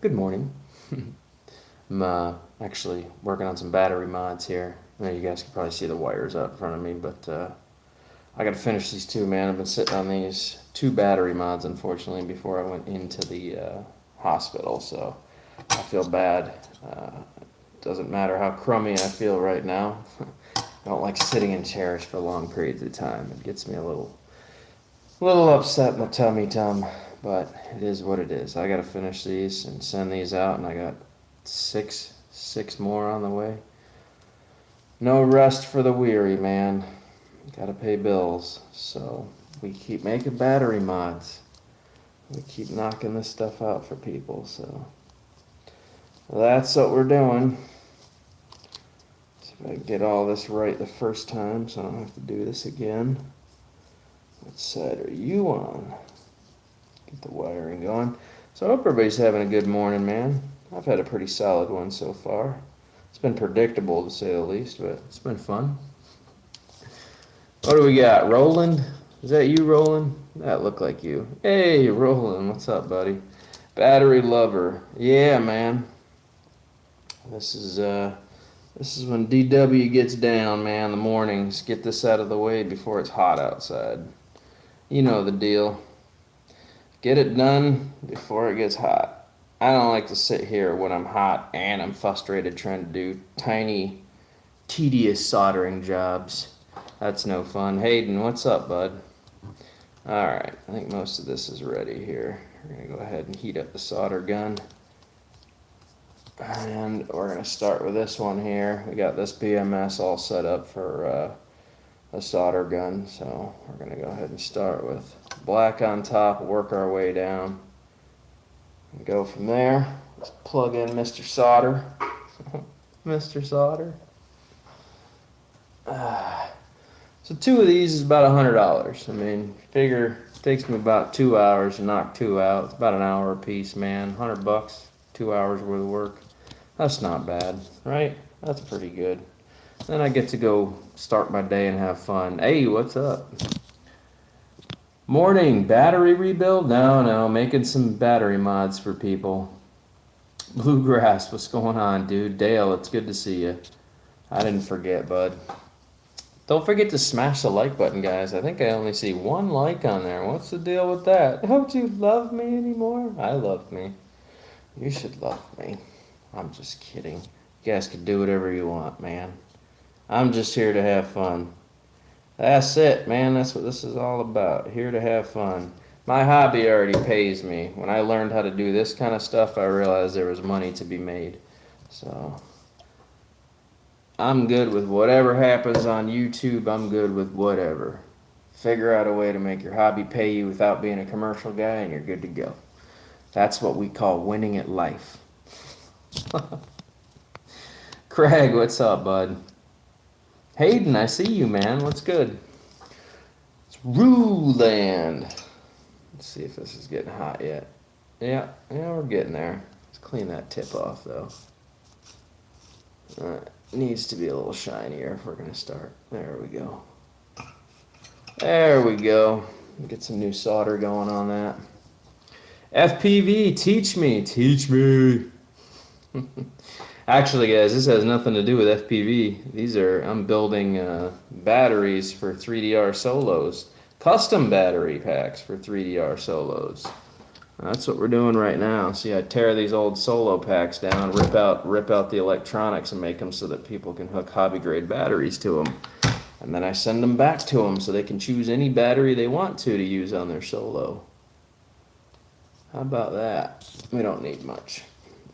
Good morning. I'm actually working on some battery mods here. I know you guys can probably see the wires out in front of me, but I got to finish these two, man. I've been sitting on these two battery mods, unfortunately, before I went into the hospital, so I feel bad. Doesn't matter how crummy I feel right now. I don't like sitting in chairs for long periods of time. It gets me a little upset in the tummy, but it is what it is. I gotta finish these and send these out, and I got six more on the way. No rest for the weary, man. Gotta pay bills, so we keep making battery mods. We keep knocking this stuff out for people, so that's what we're doing. See if I can get all this right the first time, so I don't have to do this again. What side are you on? Get the wiring going. So I hope everybody's having a good morning, man. I've had a pretty solid one so far. It's been predictable to say the least, but it's been fun. What do we got? Roland? Is that you, Roland? That looked like you. Hey, Roland, what's up, buddy? Battery lover. Yeah, man. This is when DW gets down, man. The mornings. Get this out of the way before it's hot outside. You know the deal. Get it done before it gets hot. I don't like to sit here when I'm hot and I'm frustrated trying to do tiny, tedious soldering jobs. That's no fun. Hayden, what's up, bud? Alright, I think most of this is ready here. We're going to go ahead and heat up the solder gun. And we're going to start with this one here. We got this BMS all set up for a solder gun, so we're going to go ahead and start with black on top, work our way down, and go from there. Let's plug in Mr. Solder. Mr. Solder. So two of these is about $100. I mean, figure it takes me about 2 hours to knock two out. It's about an hour a piece, man. $100, 2 hours worth of work. That's not bad, right? That's pretty good. Then I get to go start my day and have fun. Hey, what's up? Morning, battery rebuild? No, making some battery mods for people. Bluegrass, what's going on, dude? Dale, it's good to see you. I didn't forget, bud. Don't forget to smash the like button, guys. I think I only see one like on there. What's the deal with that? Don't you love me anymore? I love me. You should love me. I'm just kidding. You guys can do whatever you want, man. I'm just here to have fun. That's it, man. That's what this is all about. Here to have fun. My hobby already pays me. When I learned how to do this kind of stuff, I realized there was money to be made. So I'm good with whatever happens on YouTube. I'm good with whatever. Figure out a way to make your hobby pay you without being a commercial guy, and you're good to go. That's what we call winning at life. Craig, what's up, bud? Hayden, I see you, man. What's good? It's Ruland. Let's see if this is getting hot yet. Yeah, we're getting there. Let's clean that tip off, though. It needs to be a little shinier if we're going to start. There we go. There we go. Get some new solder going on that. FPV, teach me. Teach me. Actually, guys, this has nothing to do with FPV. I'm building batteries for 3DR solos. Custom battery packs for 3DR solos. That's what we're doing right now. See, I tear these old solo packs down, rip out the electronics and make them so that people can hook hobby grade batteries to them. And then I send them back to them so they can choose any battery they want to use on their solo. How about that? We don't need much.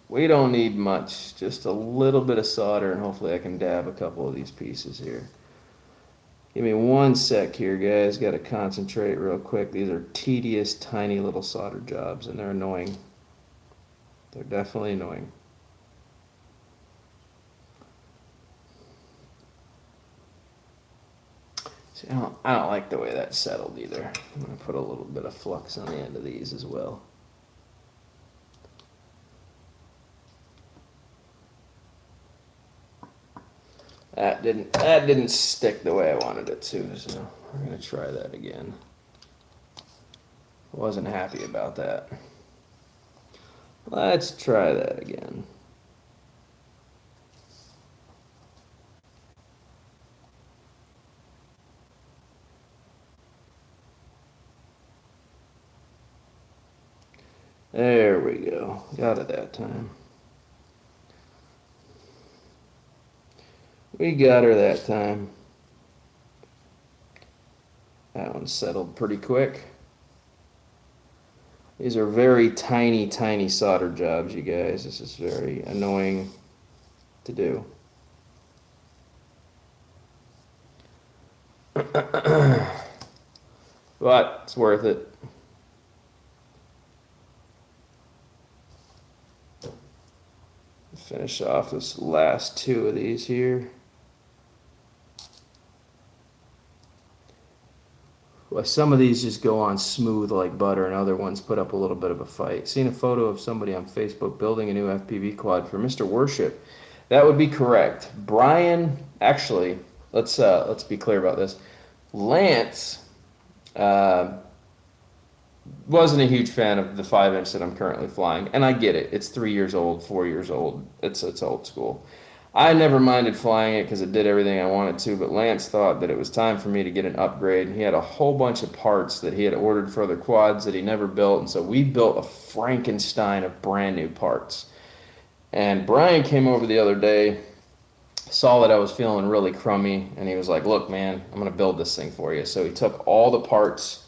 We don't need much. Just a little bit of solder, and hopefully I can dab a couple of these pieces here. Give me one sec here, guys. Got to concentrate real quick. These are tedious, tiny little solder jobs, and they're annoying. They're definitely annoying. See, I don't like the way that's settled either. I'm going to put a little bit of flux on the end of these as well. That didn't stick the way I wanted it to, so we're gonna try that again. Wasn't happy about that. Let's try that again. There we go. Got it that time. We got her that time. That one settled pretty quick. These are very tiny, tiny solder jobs, you guys. This is very annoying to do. But it's worth it. Finish off this last two of these here. Well, some of these just go on smooth like butter, and other ones put up a little bit of a fight. Seen a photo of somebody on Facebook building a new FPV quad for Mr. Worship. That would be correct. Brian, actually, let's be clear about this. Lance wasn't a huge fan of the 5-inch that I'm currently flying, and I get it. It's 3 years old, 4 years old. It's old school. I never minded flying it because it did everything I wanted to, but Lance thought that it was time for me to get an upgrade. He had a whole bunch of parts that he had ordered for other quads that he never built, and so we built a Frankenstein of brand new parts. And Brian came over the other day, saw that I was feeling really crummy, and he was like, "Look, man, I'm going to build this thing for you." So he took all the parts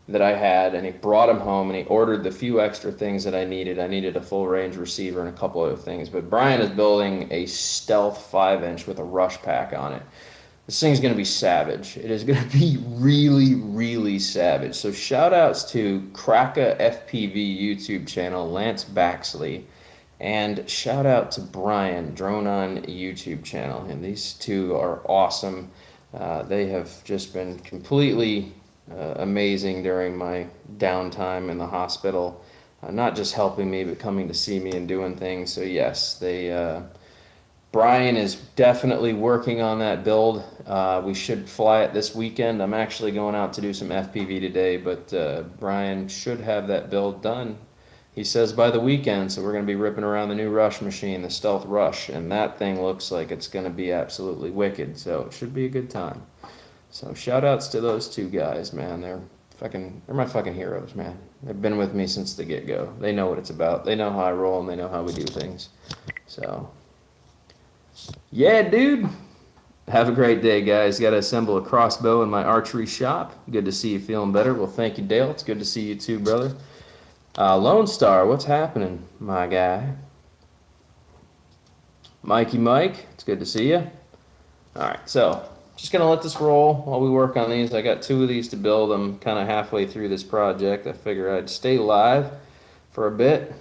that I had, and he brought them home, and he ordered the few extra things that I needed. I needed a full range receiver and a couple other things. But Brian is building a Stealth 5-inch with a rush pack on it. This thing's going to be savage. It is going to be really, really savage. So shout outs to Kraka FPV YouTube channel, Lance Baxley, and shout out to Brian, Drone On YouTube channel. And these two are awesome. They have just been completely amazing during my downtime in the hospital, not just helping me, but coming to see me and doing things. So yes, Brian is definitely working on that build. We should fly it this weekend. I'm actually going out to do some FPV today, but Brian should have that build done. He says by the weekend, so we're going to be ripping around the new Rush machine, the Stealth Rush, and that thing looks like it's going to be absolutely wicked, so it should be a good time. So shout outs to those two guys, man. They're my fucking heroes, man. They've been with me since the get-go. They know what it's about. They know how I roll, and they know how we do things. So yeah, dude. Have a great day, guys. Got to assemble a crossbow in my archery shop. Good to see you feeling better. Well, thank you, Dale. It's good to see you too, brother. Lone Star, what's happening, my guy? Mikey Mike, it's good to see you. All right, so just going to let this roll while we work on these. I got 2 of these to build. I'm kind of halfway through this project. I figure I'd stay live for a bit.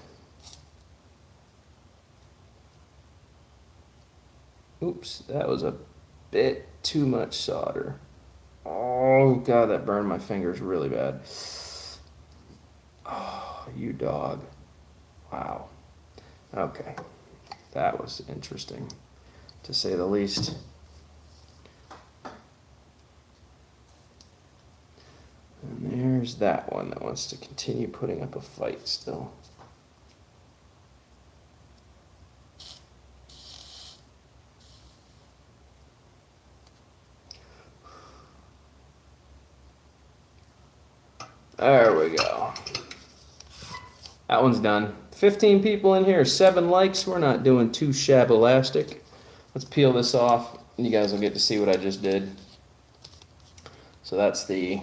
Oops, that was a bit too much solder. Oh, God, that burned my fingers really bad. Oh, you dog. Wow. Okay. That was interesting, to say the least. And there's that one that wants to continue putting up a fight still. There we go. That one's done. 15 people in here, 7 likes. We're not doing too shabalastic. Let's peel this off, and you guys will get to see what I just did. So that's the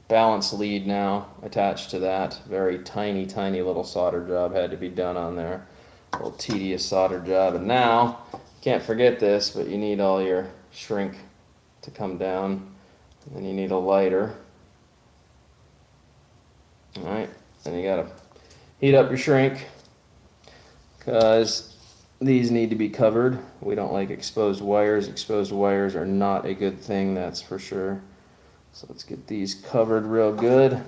balance lead now attached to that. Very tiny, tiny little solder job had to be done on there. A little tedious solder job. And now, can't forget this, but you need all your shrink to come down. And then you need a lighter. Alright, then you gotta heat up your shrink, because these need to be covered. We don't like exposed wires. Exposed wires are not a good thing, that's for sure. So let's get these covered real good.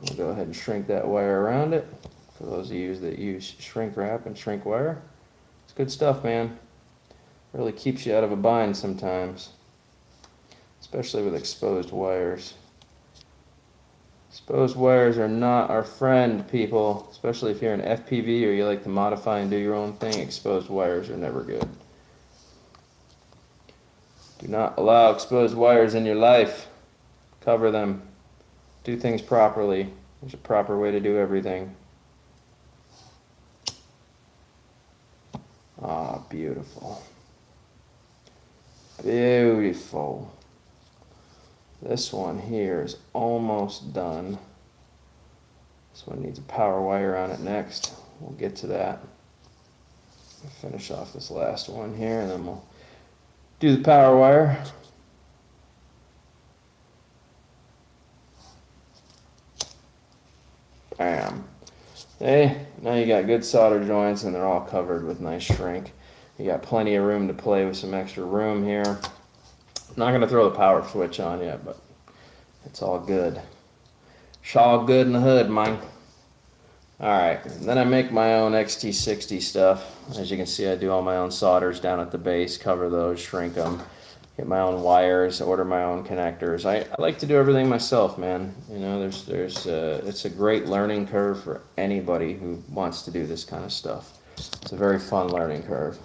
We'll go ahead and shrink that wire around it. For those of you that use shrink wrap and shrink wire, it's good stuff, man. Really keeps you out of a bind sometimes, especially with exposed wires. Exposed wires are not our friend, people. Especially if you're an FPV or you like to modify and do your own thing, exposed wires are never good. Do not allow exposed wires in your life. Cover them. Do things properly. There's a proper way to do everything. Ah, beautiful. Beautiful. This one here is almost done. This one needs a power wire on it next. We'll get to that. We'll finish off this last one here and then we'll do the power wire. Bam. Hey, now you got good solder joints and they're all covered with nice shrink. You got plenty of room to play with some extra room here. I'm not going to throw the power switch on yet, but it's all good. It's all good in the hood, man. Alright, then I make my own XT60 stuff. As you can see, I do all my own solders down at the base, cover those, shrink them, get my own wires, order my own connectors. I like to do everything myself, man. You know, it's a great learning curve for anybody who wants to do this kind of stuff. It's a very fun learning curve.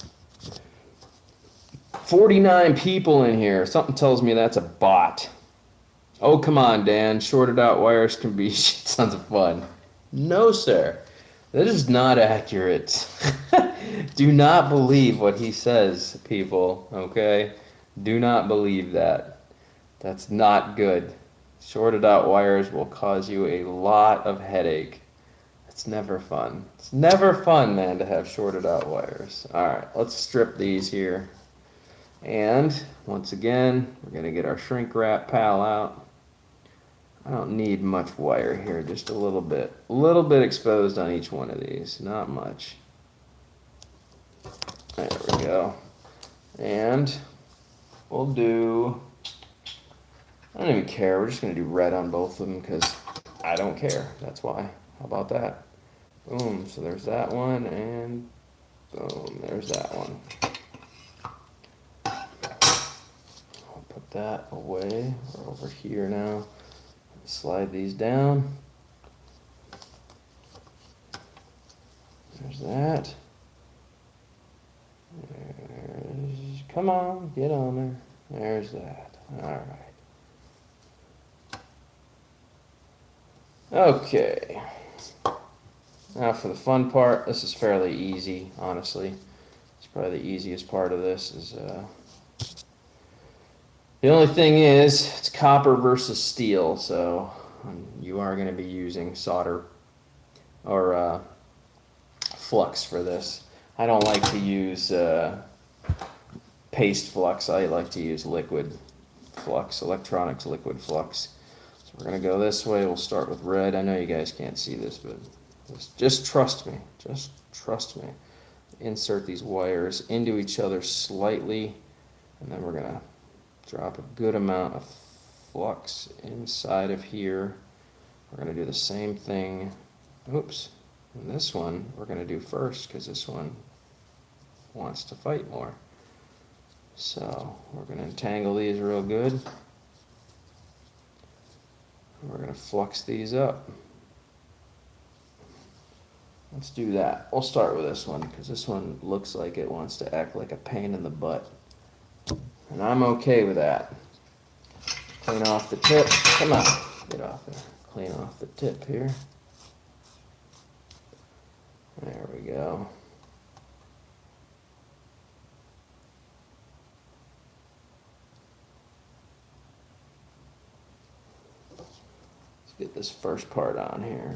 49 people in here. Something tells me that's a bot. Oh, come on, Dan. Shorted out wires can be tons of fun. No, sir. That is not accurate. Do not believe what he says, people, okay? Do not believe that. That's not good. Shorted out wires will cause you a lot of headache. It's never fun. It's never fun, man, to have shorted out wires. All right, let's strip these here. And once again, we're going to get our shrink wrap pal out. I don't need much wire here, just a little bit. A little bit exposed on each one of these, not much. There we go. And we'll do, I don't even care, we're just going to do red on both of them because I don't care. That's why. How about that? Boom, so there's that one, and boom, there's that one. I'll put that away. We're over here now. Slide these down. There's that. Come on, get on there. There's that. All right. Okay. Now for the fun part, this is fairly easy, honestly. It's probably the easiest part of this is, the only thing is, it's copper versus steel, so you are going to be using solder or flux for this. I don't like to use paste flux. I like to use liquid flux, electronics liquid flux. So we're going to go this way. We'll start with red. I know you guys can't see this, but just trust me. Just trust me. Insert these wires into each other slightly, and then we're going to drop a good amount of flux inside of here. We're going to do the same thing. Oops. And this one we're going to do first because this one wants to fight more. So we're going to entangle these real good. We're going to flux these up. Let's do that. We'll start with this one because this one looks like it wants to act like a pain in the butt. And I'm okay with that. Clean off the tip. Come on, get off there. Clean off the tip here. There we go. Let's get this first part on here.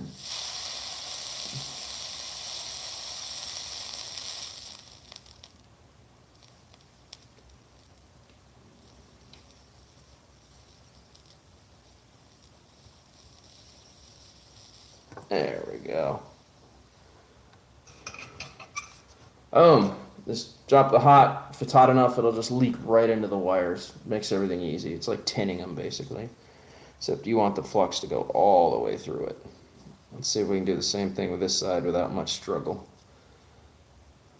There we go. Just drop the hot. If it's hot enough, it'll just leak right into the wires. Makes everything easy. It's like tinning them, basically. Except you want the flux to go all the way through it. Let's see if we can do the same thing with this side without much struggle.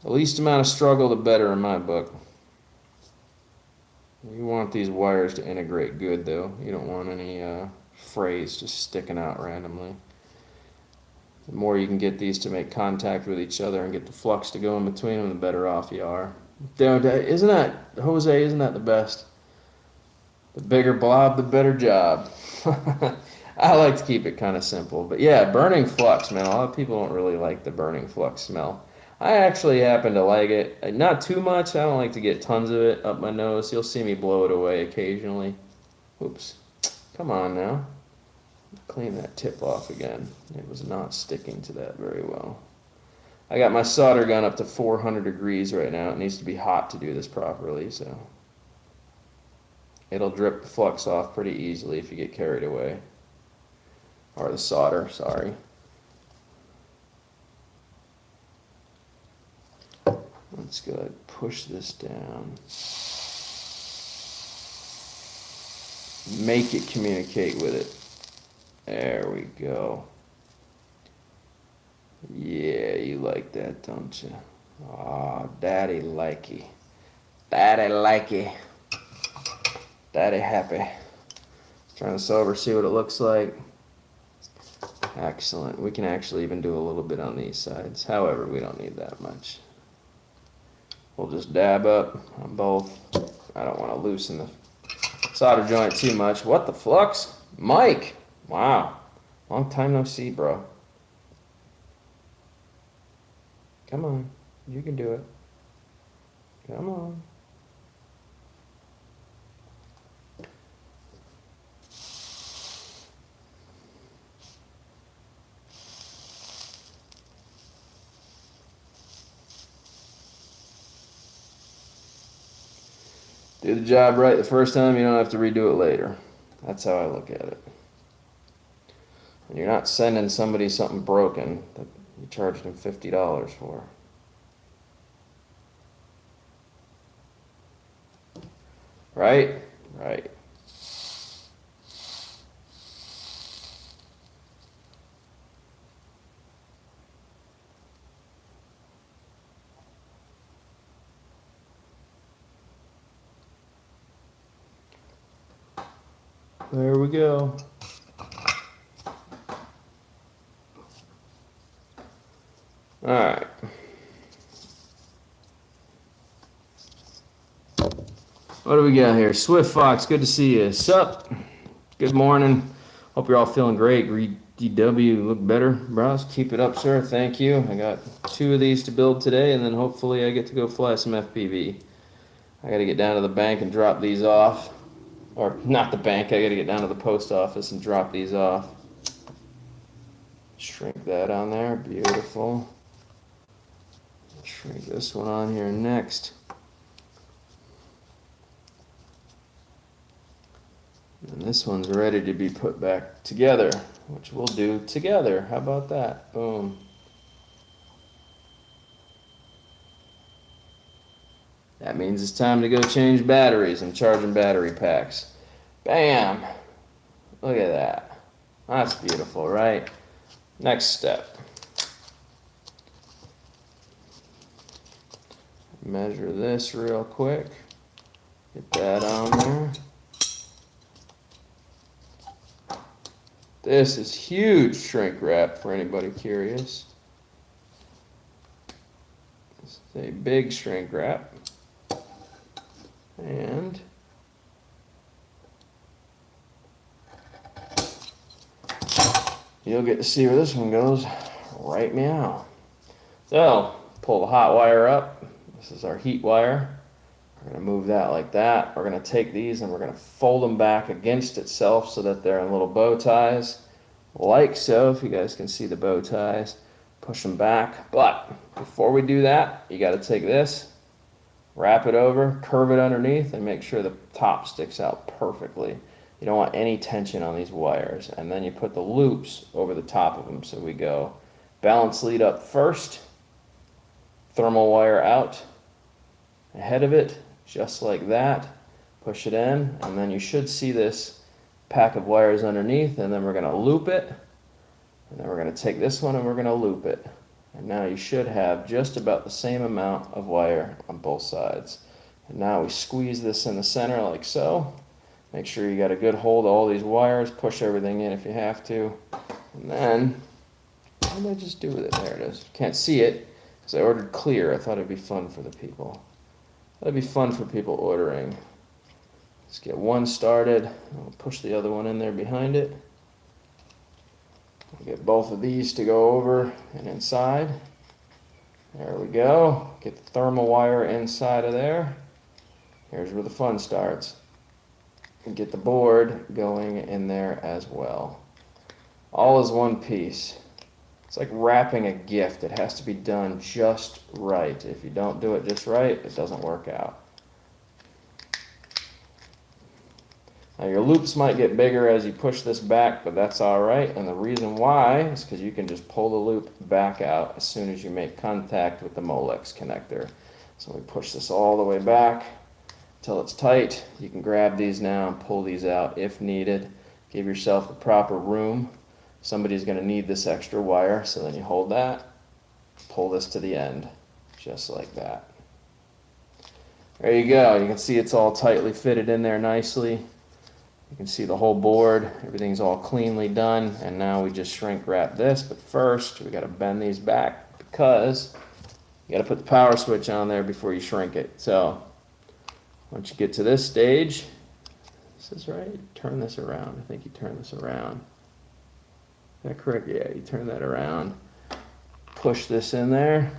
The least amount of struggle, the better in my book. You want these wires to integrate good, though. You don't want any frays just sticking out randomly. The more you can get these to make contact with each other and get the flux to go in between them, the better off you are. Isn't that, Jose, isn't that the best? The bigger blob, the better job. I like to keep it kind of simple. But yeah, burning flux, man. A lot of people don't really like the burning flux smell. I actually happen to like it. Not too much. I don't like to get tons of it up my nose. You'll see me blow it away occasionally. Oops. Come on now. Clean that tip off again. It was not sticking to that very well. I got my solder gun up to 400 degrees right now. It needs to be hot to do this properly, so it'll drip the flux off pretty easily if you get carried away. Or the solder, sorry. Let's go ahead and push this down. Make it communicate with it. There we go. Yeah, you like that, don't you? Aw, daddy likey. Daddy likey. Daddy happy. Trying this over, see what it looks like. Excellent. We can actually even do a little bit on these sides. However, we don't need that much. We'll just dab up on both. I don't want to loosen the solder joint too much. What the flux? Mike! Wow. Long time no see, bro. Come on. You can do it. Come on. Do the job right the first time, you don't have to redo it later. That's how I look at it. And you're not sending somebody something broken that you charged them $50 for. Right? Right. There we go. All right. What do we got here? Swift Fox, good to see you. Sup? Good morning. Hope you're all feeling great. DW, look better, bros. Keep it up, sir. Thank you. I got 2 of these to build today, and then hopefully I get to go fly some FPV. I got to get down to the bank and drop these off. Or not the bank, I got to get down to the post office and drop these off. Shrink that on there. Beautiful. Shrink this one on here next. And this one's ready to be put back together, which we'll do together. How about that? Boom. That means it's time to go change batteries. I'm charging battery packs. Bam! Look at that. That's beautiful, right? Next step. Measure this real quick. Get that on there. This is huge shrink wrap for anybody curious. It's a big shrink wrap. And you'll get to see where this one goes right now. So, pull the hot wire up. This is our heat wire. We're going to move that like that. We're going to take these and we're going to fold them back against itself so that they're in little bow ties, like so, if you guys can see the bow ties. Push them back. But before we do that, you got to take this, wrap it over, curve it underneath, and make sure the top sticks out perfectly. You don't want any tension on these wires. And then you put the loops over the top of them. So we go balance lead up first, thermal wire out, ahead of it, just like that. Push it in, and then you should see this pack of wires underneath, and then we're going to loop it, and then we're going to take this one and we're going to loop it. And now you should have just about the same amount of wire on both sides. And now we squeeze this in the center like so, Make sure you got a good hold of all these wires. Push everything in if you have to. And then, what did I just do with it? There it is. Can't see it because I ordered clear. I thought it'd be fun for the people. That'd be fun for people ordering. Let's get one started. I'll push the other one in there behind it. We'll get both of these to go over and inside. There we go. Get the thermal wire inside of there. Here's where the fun starts. And get the board going in there as well. All is one piece. It's like wrapping a gift. It has to be done just right. If you don't do it just right, it doesn't work out. Now your loops might get bigger as you push this back, but that's all right. And the reason why is because you can just pull the loop back out as soon as you make contact with the Molex connector. So we push this all the way back until it's tight. You can grab these now and pull these out if needed. Give yourself the proper room. Somebody's going to need this extra wire, so then you hold that, pull this to the end, just like that. There you go. You can see it's all tightly fitted in there nicely. You can see the whole board, everything's all cleanly done, and now we just shrink wrap this, but first we got to bend these back because you got to put the power switch on there before you shrink it. So once you get to this stage, this is right, turn this around. I think you turn this around. Is that correct? Yeah, you turn that around, push this in there,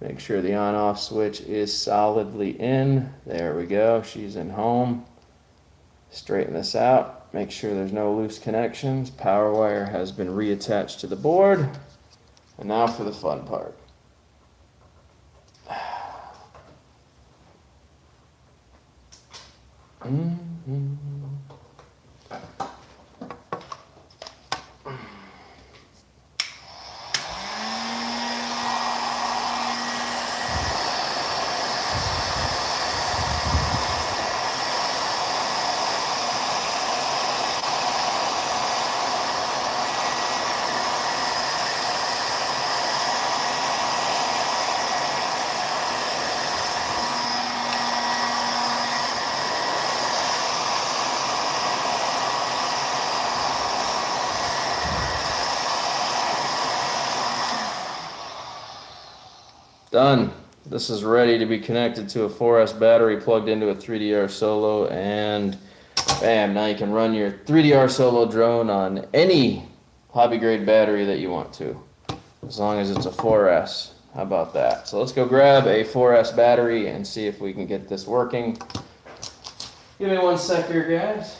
make sure the on-off switch is solidly in. There we go, she's in home. Straighten this out, make sure there's no loose connections. Power wire has been reattached to the board. And now for the fun part. Done. This is ready to be connected to a 4S battery plugged into a 3DR Solo, and bam, now you can run your 3DR Solo drone on any hobby grade battery that you want to, as long as it's a 4S. How about that? So let's go grab a 4S battery and see if we can get this working. Give me 1 sec here, guys.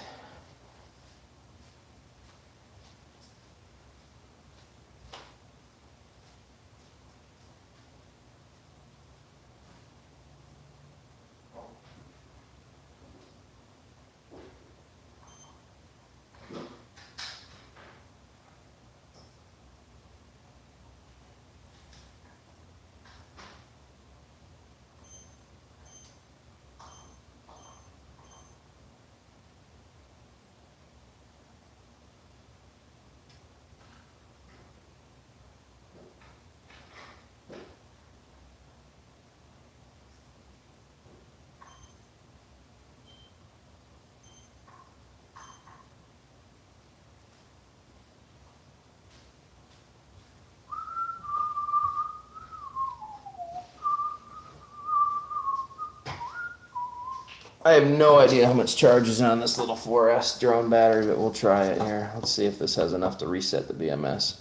I have no idea how much charge is on this little 4S drone battery, but we'll try it here. Let's see if this has enough to reset the BMS.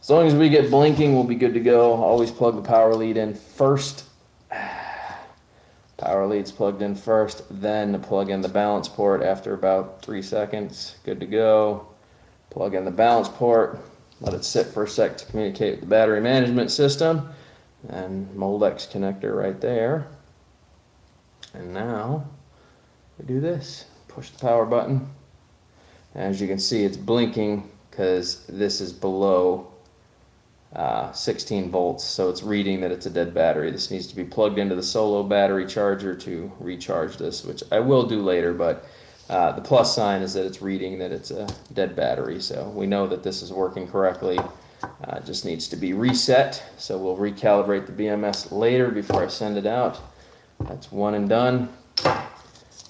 As long as we get blinking, we'll be good to go. Always plug the power lead in first. Power lead's plugged in first, then plug in the balance port after about 3 seconds. Good to go. Plug in the balance port, let it sit for a sec to communicate with the battery management system, and Molex connector right there. And now we do this. Push the power button. As you can see, it's blinking because this is below 16 volts, so it's reading that it's a dead battery. This needs to be plugged into the Solo battery charger to recharge this, which I will do later, but the plus sign is that it's reading that it's a dead battery, so we know that this is working correctly. It just needs to be reset, so we'll recalibrate the BMS later before I send it out. That's one and done.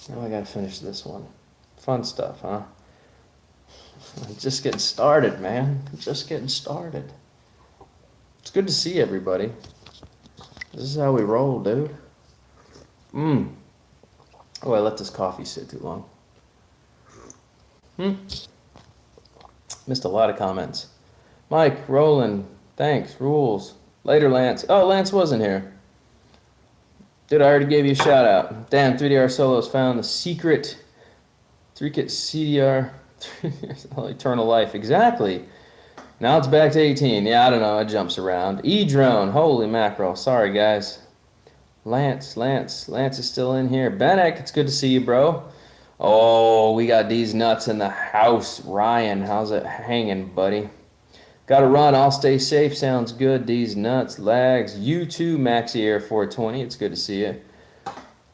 Now I gotta finish this one. Fun stuff, huh? Just getting started, man. Just getting started. It's good to see everybody. This is how we roll, dude. Oh, I let this coffee sit too long. Missed a lot of comments. Mike, Roland, thanks, rules. Later, Lance. Oh, Lance wasn't here. Dude, I already gave you a shout out. Damn, 3DR Solos found the secret 3-kit CDR Eternal Life. Exactly. Now it's back to 18. Yeah, I don't know. It jumps around. E-Drone. Holy mackerel. Sorry, guys. Lance is still in here. Benek, it's good to see you, bro. Oh, we got these nuts in the house. Ryan, how's it hanging, buddy? Gotta run. I'll stay safe. Sounds good. These nuts, lags. You too, Maxi Air 420. It's good to see you.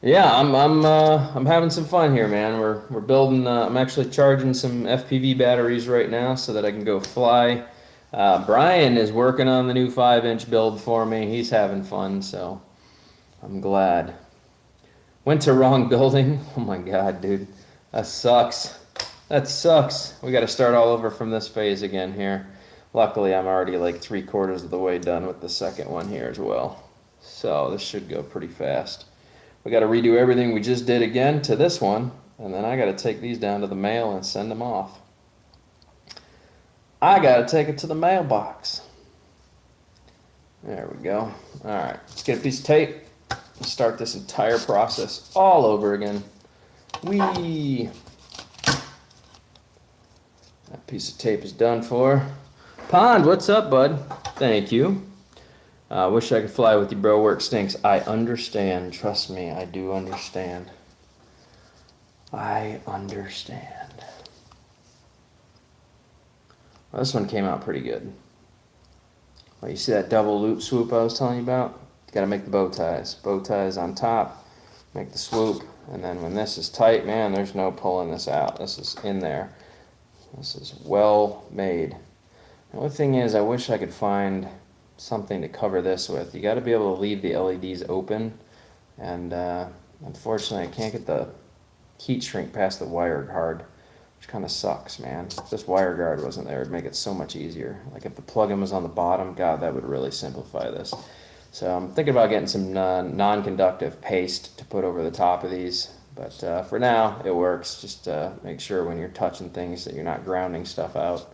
Yeah, I'm having some fun here, man. We're building. I'm actually charging some FPV batteries right now so that I can go fly. Brian is working on the new 5-inch build for me. He's having fun, so I'm glad. Went to wrong building. Oh my god, dude. That sucks. That sucks. We got to start all over from this phase again here. Luckily, I'm already like 3/4 of the way done with the second one here as well. So this should go pretty fast. We got to redo everything we just did again to this one, and then I got to take these down to the mail and send them off. I got to take it to the mailbox. There we go. All right, let's get a piece of tape and start this entire process all over again. Whee! That piece of tape is done for. Pond, what's up, bud? Thank you. Wish I could fly with you, bro. Work stinks. I understand. Trust me, I do understand. I understand. Well, this one came out pretty good. Well, you see that double loop swoop I was telling you about? You gotta make the bow ties. Bow ties on top, make the swoop, and then when this is tight, man, there's no pulling this out. This is in there. This is well made. The only thing is, I wish I could find something to cover this with. You got to be able to leave the LEDs open, and unfortunately I can't get the heat shrink past the wire guard, which kind of sucks, man. If this wire guard wasn't there, it'd make it so much easier. Like if the plug-in was on the bottom, god, that would really simplify this. So I'm thinking about getting some non-conductive paste to put over the top of these, but for now it works. Just make sure when you're touching things that you're not grounding stuff out.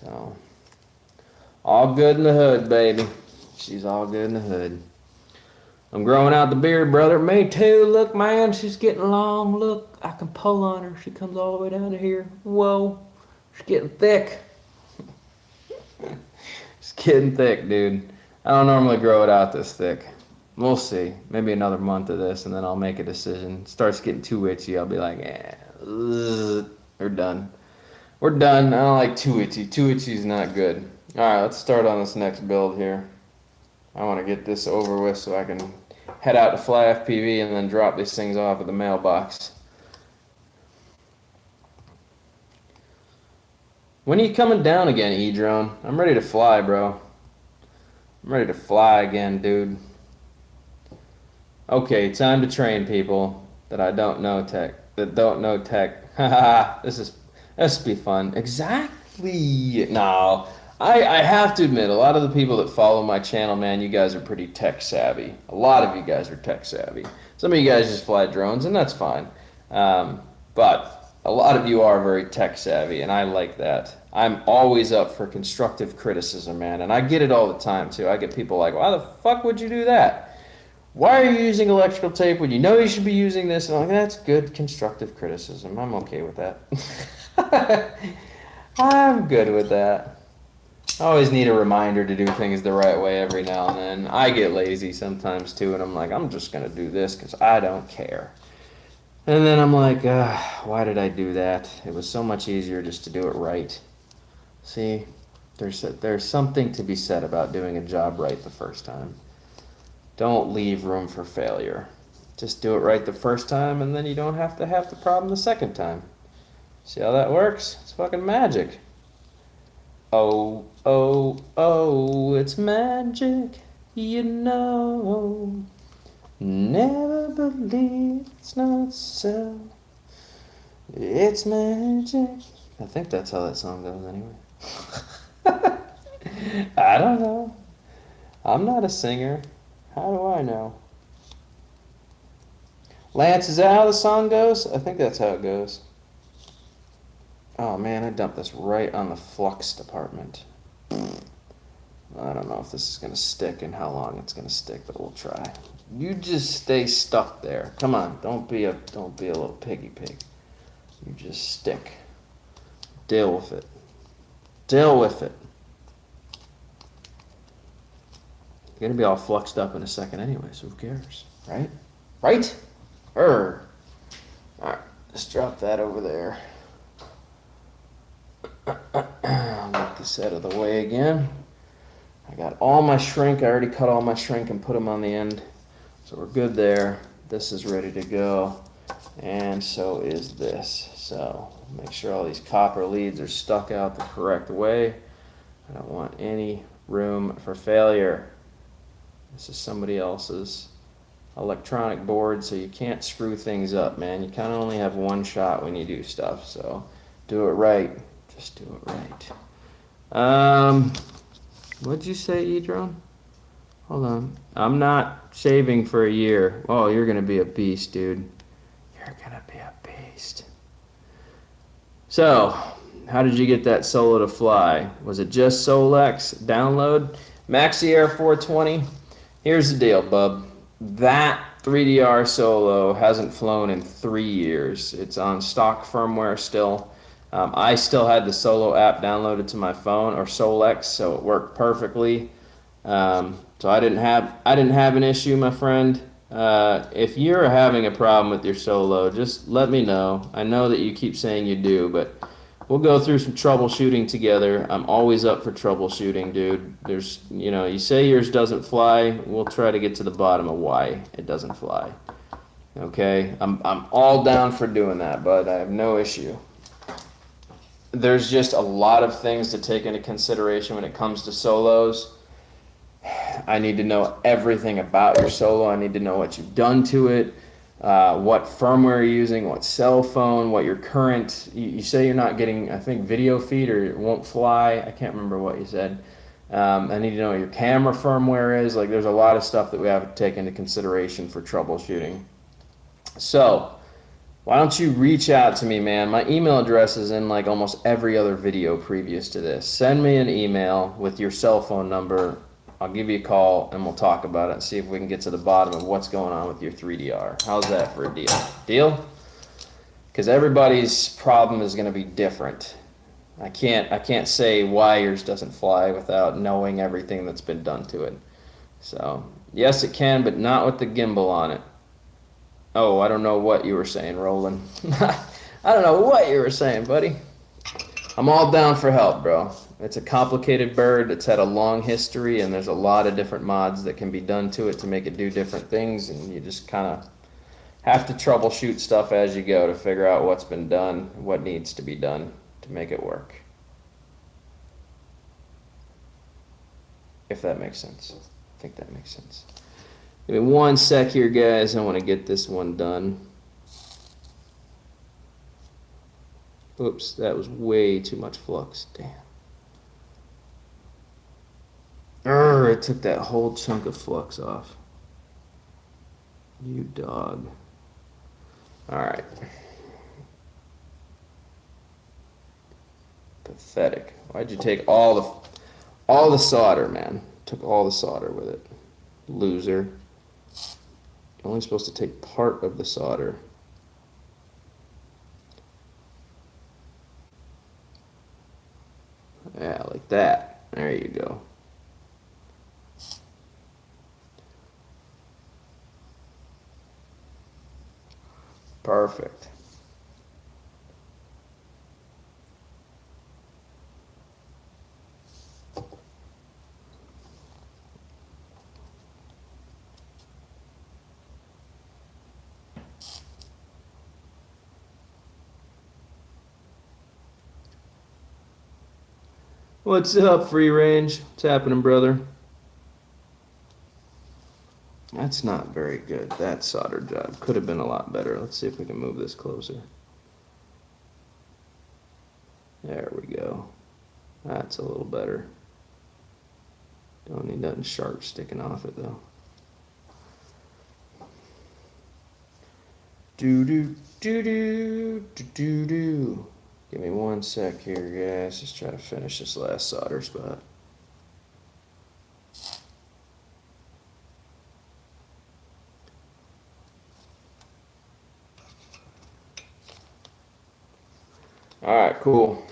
So all good in the hood, baby. She's all good in the hood. I'm growing out the beard, brother. Me too. Look, man, she's getting long. Look, I can pull on her. She comes all the way down to here. Whoa, she's getting thick. She's getting thick, dude. I don't normally grow it out this thick. We'll see. Maybe another month of this, and then I'll make a decision. Starts getting too itchy. I'll be like, we're done. We're done. I don't like too itchy. Too itchy is not good. All right, let's start on this next build here. I want to get this over with so I can head out to fly FPV and then drop these things off at the mailbox. When are you coming down again, E-Drone? I'm ready to fly, bro. I'm ready to fly again, dude. Okay, time to train people that don't know tech. Haha, this will be fun. Exactly. No. I have to admit, a lot of the people that follow my channel, man, you guys are pretty tech savvy. A lot of you guys are tech savvy. Some of you guys just fly drones, and that's fine. But a lot of you are very tech savvy, and I like that. I'm always up for constructive criticism, man, and I get it all the time, too. I get people like, why the fuck would you do that? Why are you using electrical tape when you know you should be using this? And I'm like, that's good constructive criticism. I'm okay with that. I'm good with that. I always need a reminder to do things the right way every now and then. I get lazy sometimes too, and I'm like, I'm just going to do this because I don't care. And then I'm like, why did I do that? It was so much easier just to do it right. See, there's something to be said about doing a job right the first time. Don't leave room for failure. Just do it right the first time, and then you don't have to have the problem the second time. See how that works? It's fucking magic. Oh, oh, oh, it's magic, you know. Never believe it's not so. It's magic. I think that's how that song goes anyway. I don't know. I'm not a singer. How do I know? Lance, is that how the song goes? I think that's how it goes. Oh man, I dumped this right on the flux department. I don't know if this is going to stick and how long it's going to stick, but we'll try. You just stay stuck there. Come on, don't be a little piggy pig. You just stick. Deal with it. Deal with it. You're going to be all fluxed up in a second anyway, so who cares, right? Right? All right, let's drop that over there. I'll get this out of the way again. I got all my shrink. I already cut all my shrink and put them on the end. So we're good there. This is ready to go. And so is this. So make sure all these copper leads are stuck out the correct way. I don't want any room for failure. This is somebody else's electronic board, so you can't screw things up, man. You kind of only have one shot when you do stuff. So do it right. Just do it right. What'd you say, Edron? Hold on. I'm not shaving for a year. Oh, you're going to be a beast, dude. You're going to be a beast. So, how did you get that solo to fly? Was it just Solex download? Maxi Air 420? Here's the deal, bub. That 3DR solo hasn't flown in 3 years. It's on stock firmware still. I still had the Solo app downloaded to my phone, or Solex, so it worked perfectly. So I didn't have an issue, my friend. If you're having a problem with your Solo, just let me know. I know that you keep saying you do, but we'll go through some troubleshooting together. I'm always up for troubleshooting, dude. You say yours doesn't fly. We'll try to get to the bottom of why it doesn't fly. Okay, I'm all down for doing that, bud. I have no issue. There's just a lot of things to take into consideration when it comes to solos. I need to know everything about your solo. I need to know what you've done to it, what firmware you're using, what cell phone, what your current. You say you're not getting, I think, video feed or it won't fly. I can't remember what you said. I need to know what your camera firmware is. Like, there's a lot of stuff that we have to take into consideration for troubleshooting. So, why don't you reach out to me, man? My email address is in like almost every other video previous to this. Send me an email with your cell phone number. I'll give you a call and we'll talk about it and see if we can get to the bottom of what's going on with your 3DR. How's that for a deal? Deal? Because everybody's problem is going to be different. I can't say why yours doesn't fly without knowing everything that's been done to it. So, yes, it can, but not with the gimbal on it. Oh, I don't know what you were saying, Roland. I don't know what you were saying, buddy. I'm all down for help, bro. It's a complicated bird. It's had a long history, and there's a lot of different mods that can be done to it to make it do different things, and you just kind of have to troubleshoot stuff as you go to figure out what's been done, what needs to be done to make it work. If that makes sense. I think that makes sense. Give me one sec here, guys. I want to get this one done. Oops, that was way too much flux. Damn. It took that whole chunk of flux off. You dog. Alright. Pathetic. Why'd you take all the solder, man? Took all the solder with it. Loser. You're only supposed to take part of the solder. Yeah, like that. There you go. Perfect. What's up, Free Range? What's happening, brother? That's not very good. That solder job could have been a lot better. Let's see if we can move this closer. There we go. That's a little better. Don't need nothing sharp sticking off it though. Do do do do do do do. Give me 1 sec here, guys. Just try to finish this last solder spot. All right, cool.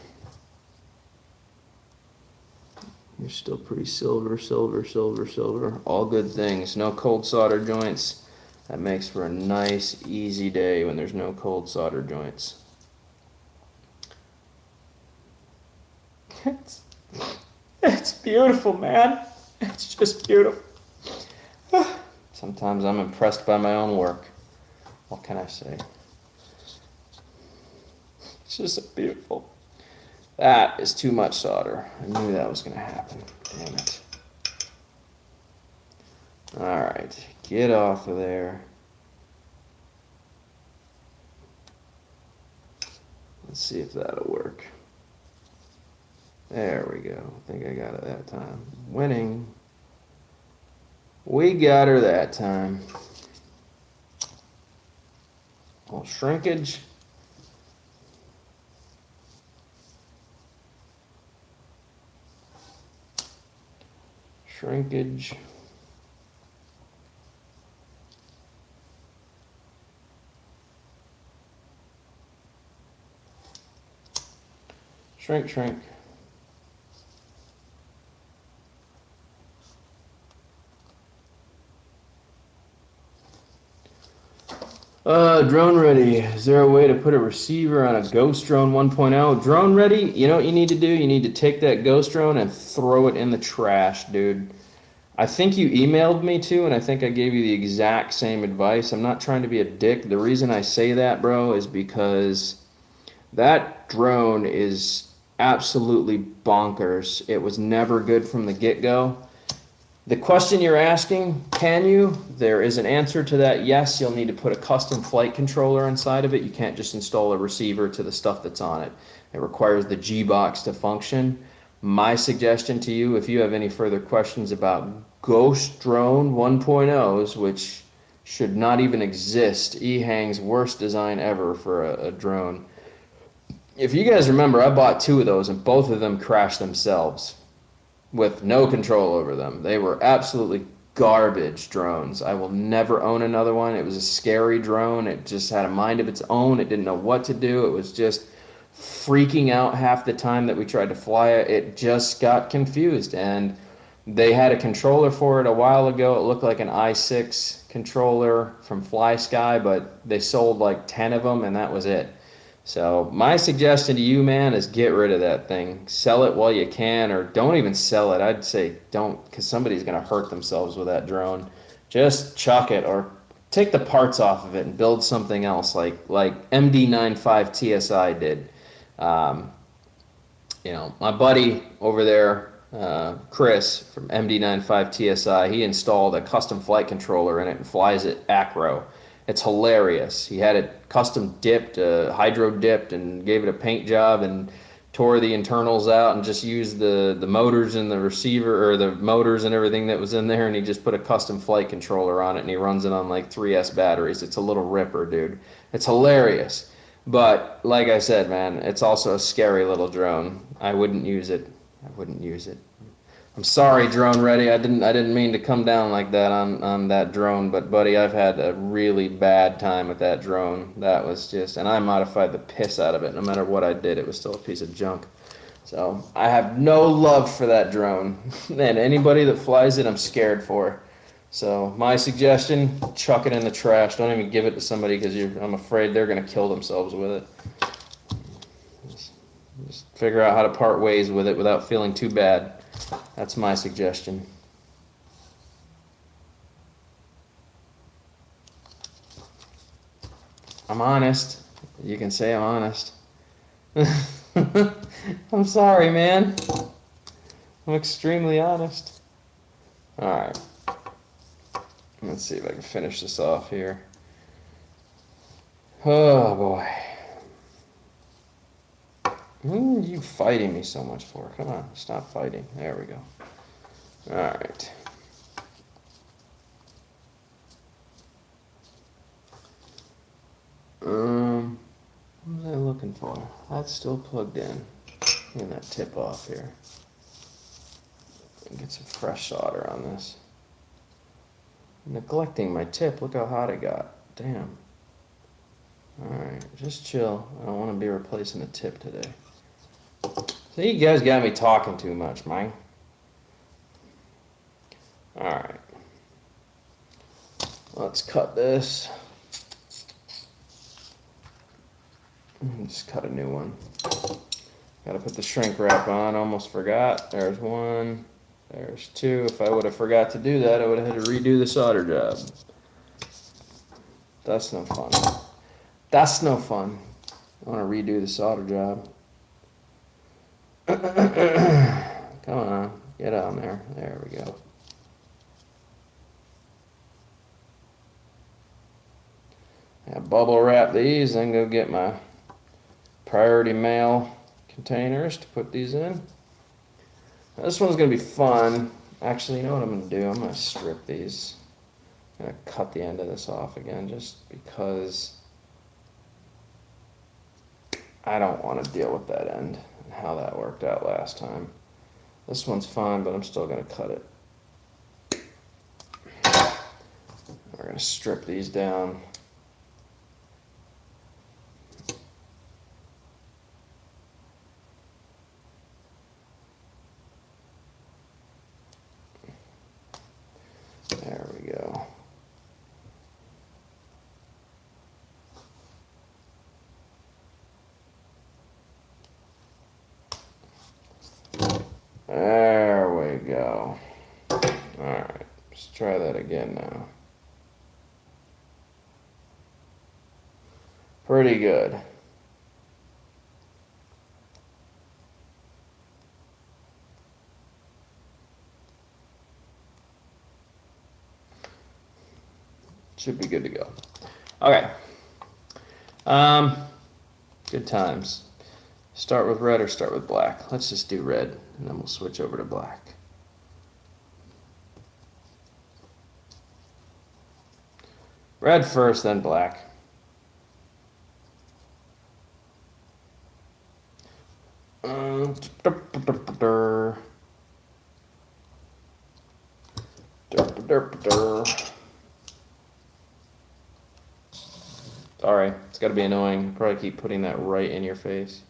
You're still pretty silver, silver, silver, silver. All good things. No cold solder joints. That makes for a nice, easy day when there's no cold solder joints. It's beautiful, man. It's just beautiful. Sometimes I'm impressed by my own work. What can I say? It's just beautiful. That is too much solder. I knew that was going to happen. Damn it. Alright, get off of there. Let's see if that'll work. There we go. I think I got it that time. Winning. We got her that time. Little shrinkage. Shrinkage. Shrink, shrink. Drone ready. Is there a way to put a receiver on a Ghost Drone 1.0? Drone ready? You know what you need to do? You need to take that Ghost Drone and throw it in the trash, dude. I think you emailed me too, and I think I gave you the exact same advice. I'm not trying to be a dick. The reason I say that, bro, is because that drone is absolutely bonkers. It was never good from the get-go. The question you're asking, can you? There is an answer to that. Yes, you'll need to put a custom flight controller inside of it. You can't just install a receiver to the stuff that's on it. It requires the G-Box to function. My suggestion to you, if you have any further questions about Ghost Drone 1.0s, which should not even exist, Ehang's worst design ever for a drone. If you guys remember, I bought 2 of those and both of them crashed themselves with no control over them. They were absolutely garbage drones. I will never own another one. It was a scary drone. It just had a mind of its own. It didn't know what to do. It was just freaking out half the time that we tried to fly it. It just got confused, and they had a controller for it a while ago. It looked like an i6 controller from FlySky, but they sold like 10 of them and that was it. So my suggestion to you, man, is get rid of that thing. Sell it while you can, or don't even sell it. I'd say don't, because somebody's going to hurt themselves with that drone. Just chuck it or take the parts off of it and build something else like MD95 TSI did. You know, my buddy over there, Chris from MD95 TSI, he installed a custom flight controller in it and flies it acro. It's hilarious. He had it custom dipped, hydro dipped, and gave it a paint job and tore the internals out and just used the motors and the receiver, or the motors and everything that was in there, and he just put a custom flight controller on it, and he runs it on like 3S batteries. It's a little ripper, dude. It's hilarious. But like I said, man, it's also a scary little drone. I wouldn't use it. I wouldn't use it. I'm sorry, Drone Ready. I didn't mean to come down like that on that drone, but buddy, I've had a really bad time with that drone. That was just, and I modified the piss out of it. No matter what I did, it was still a piece of junk. So I have no love for that drone, and anybody that flies it, I'm scared for. So my suggestion: chuck it in the trash. Don't even give it to somebody, because I'm afraid they're gonna kill themselves with it. Just figure out how to part ways with it without feeling too bad. That's my suggestion. I'm honest. You can say I'm honest. I'm sorry, man. I'm extremely honest. Alright. Let's see if I can finish this off here. Oh, boy. Who are you fighting me so much for? Come on, stop fighting. There we go. All right. What was I looking for? That's still plugged in. Get that tip off here. And get some fresh solder on this. Neglecting my tip. Look how hot it got. Damn. Alright, just chill. I don't want to be replacing the tip today. So you guys got me talking too much, man. Alright. Let's cut this. Just cut a new one. Gotta put the shrink wrap on. Almost forgot. There's one. There's two. If I would have forgot to do that, I would have had to redo the solder job. That's no fun. That's no fun. I want to redo the solder job. Come on. Get on there. There we go. Now bubble wrap these, then go get my priority mail containers to put these in. Now this one's going to be fun. Actually, you know what I'm going to do? I'm going to strip these. I'm going to cut the end of this off again just because I don't want to deal with that end and how that worked out last time. This one's fine, but I'm still going to cut it. We're going to strip these down. There we go. There we go. All right, let's try that again now. Pretty good. Should be good to go. Okay. Good times. Start with red or start with black? Let's just do red, and then we'll switch over to black. Red first, then black. Sorry, it's got to be annoying. Probably keep putting that right in your face.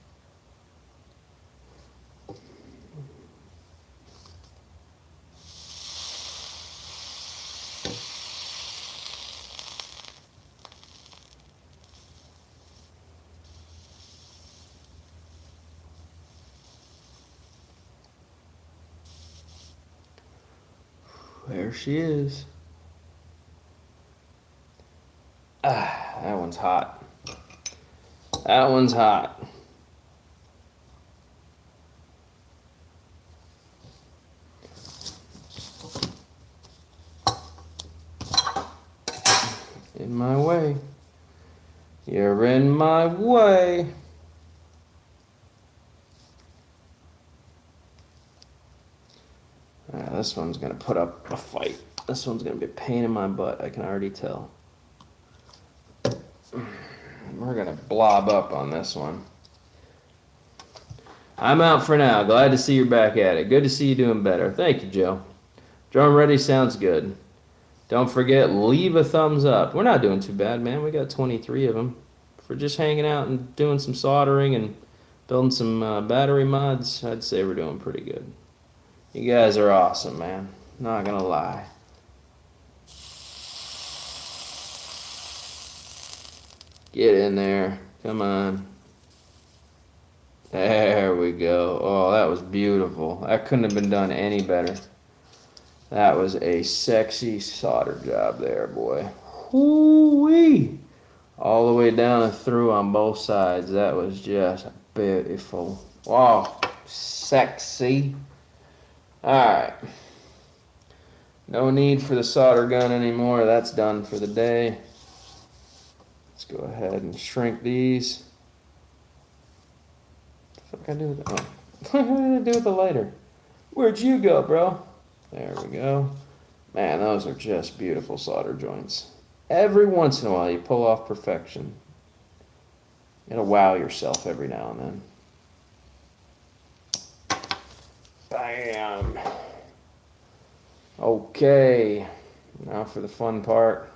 There she is. Ah, that one's hot. That one's hot. In my way. You're in my way. This one's gonna put up a fight. This one's gonna be a pain in my butt. I can already tell. We're gonna blob up on this one. I'm out for now. Glad to see you're back at it. Good to see you doing better. Thank you, Joe. Drum ready sounds good. Don't forget, leave a thumbs up. We're not doing too bad, man. We got 23 of them. For just hanging out and doing some soldering and building some battery mods, I'd say we're doing pretty good. You guys are awesome, man. Not gonna lie. Get in there. Come on. There we go. Oh, that was beautiful. That couldn't have been done any better. That was a sexy solder job there, boy. Whoo-wee! All the way down and through on both sides. That was just beautiful. Wow. Sexy. Alright. No need for the solder gun anymore. That's done for the day. Let's go ahead and shrink these. What can I do with the, what can I do with the lighter? Where'd you go, bro? There we go. Man, those are just beautiful solder joints. Every once in a while, you pull off perfection. It'll wow yourself every now and then. Bam. Okay, now for the fun part.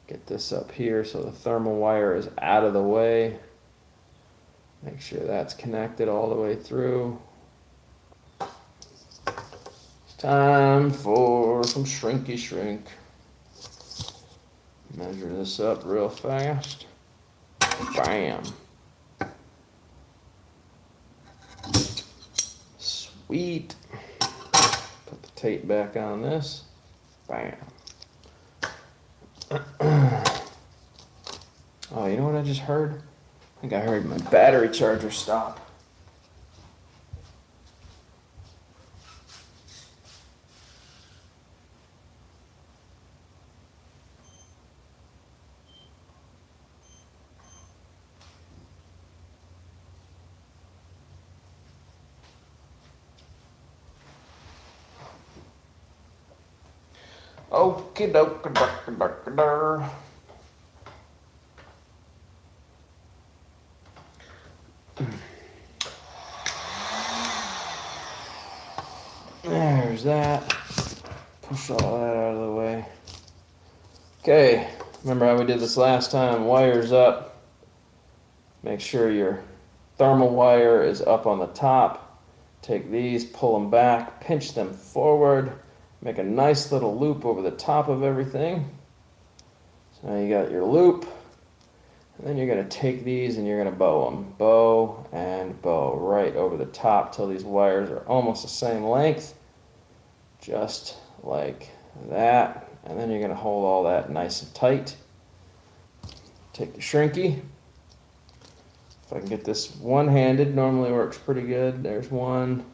Get this up here so the thermal wire is out of the way. Make sure that's connected all the way through. It's time for some shrinky shrink. Measure this up real fast. Bam. Sweet. Put the tape back on this. Bam. Oh, you know what I just heard? I think I heard my battery charger stop. Okie dokie. There's that. Push all that out of the way. Okay, remember how we did this last time? Wires up. Make sure your thermal wire is up on the top. Take these, pull them back, pinch them forward. Make a nice little loop over the top of everything. So now you got your loop. And then you're going to take these and you're going to bow them. Bow and bow right over the top till these wires are almost the same length. Just like that. And then you're going to hold all that nice and tight. Take the shrinky. If I can get this one-handed, normally works pretty good. There's one.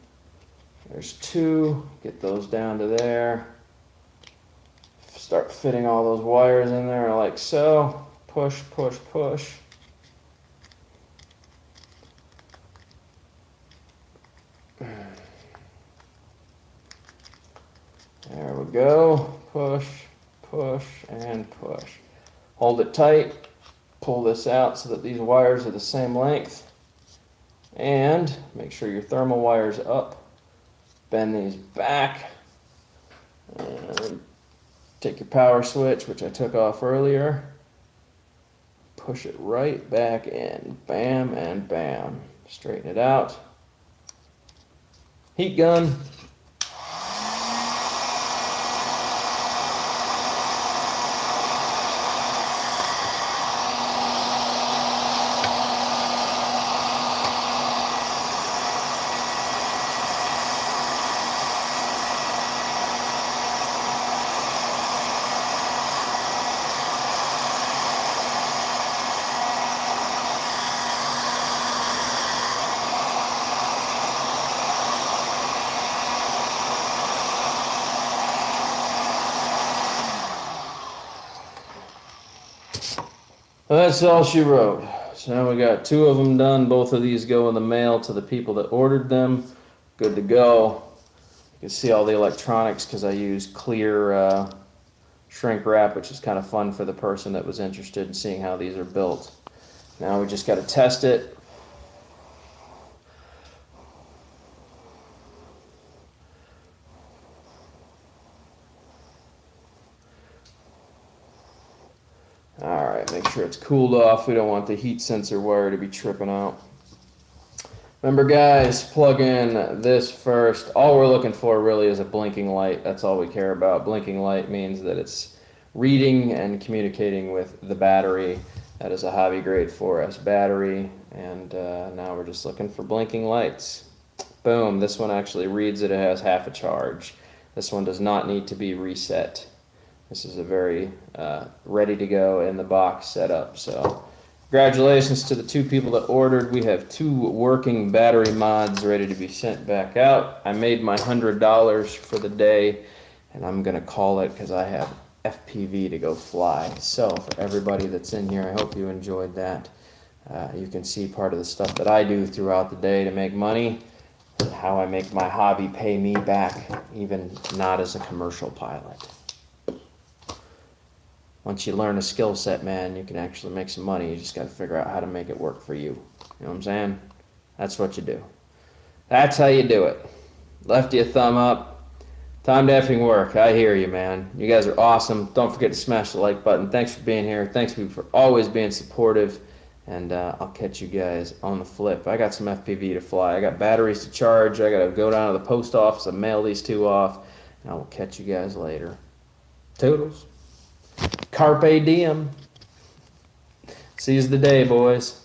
There's two. Get those down to there. Start fitting all those wires in there like so. Push, push, push. There we go. Push, push, and push. Hold it tight. Pull this out so that these wires are the same length. And make sure your thermal wire's up. Bend these back. And take your power switch, which I took off earlier. Push it right back in. Bam and bam. Straighten it out. Heat gun. That's all she wrote. So now we got two of them done. Both of these go in the mail to the people that ordered them. Good to go. You can see all the electronics because I use clear shrink wrap, which is kind of fun for the person that was interested in seeing how these are built. Now we just got to test it. Alright, make sure it's cooled off. We don't want the heat sensor wire to be tripping out. Remember guys, plug in this first. All we're looking for really is a blinking light. That's all we care about. Blinking light means that it's reading and communicating with the battery. That is a hobby grade 4S battery. And now we're just looking for blinking lights. Boom, this one actually reads that it has half a charge. This one does not need to be reset. This is a very ready to go in the box setup. So congratulations to the two people that ordered. We have 2 working battery mods ready to be sent back out. I made my $100 for the day, and I'm gonna call it because I have FPV to go fly. So for everybody that's in here, I hope you enjoyed that. You can see part of the stuff that I do throughout the day to make money, and how I make my hobby pay me back, even not as a commercial pilot. Once you learn a skill set, man, you can actually make some money. You just got to figure out how to make it work for you. You know what I'm saying? That's what you do. That's how you do it. Left you a thumb up. Time to effing work. I hear you, man. You guys are awesome. Don't forget to smash the like button. Thanks for being here. Thanks for always being supportive. And I'll catch you guys on the flip. I got some FPV to fly. I got batteries to charge. I got to go down to the post office and mail these two off. And I will catch you guys later. Toodles. Carpe diem. Seize the day, boys.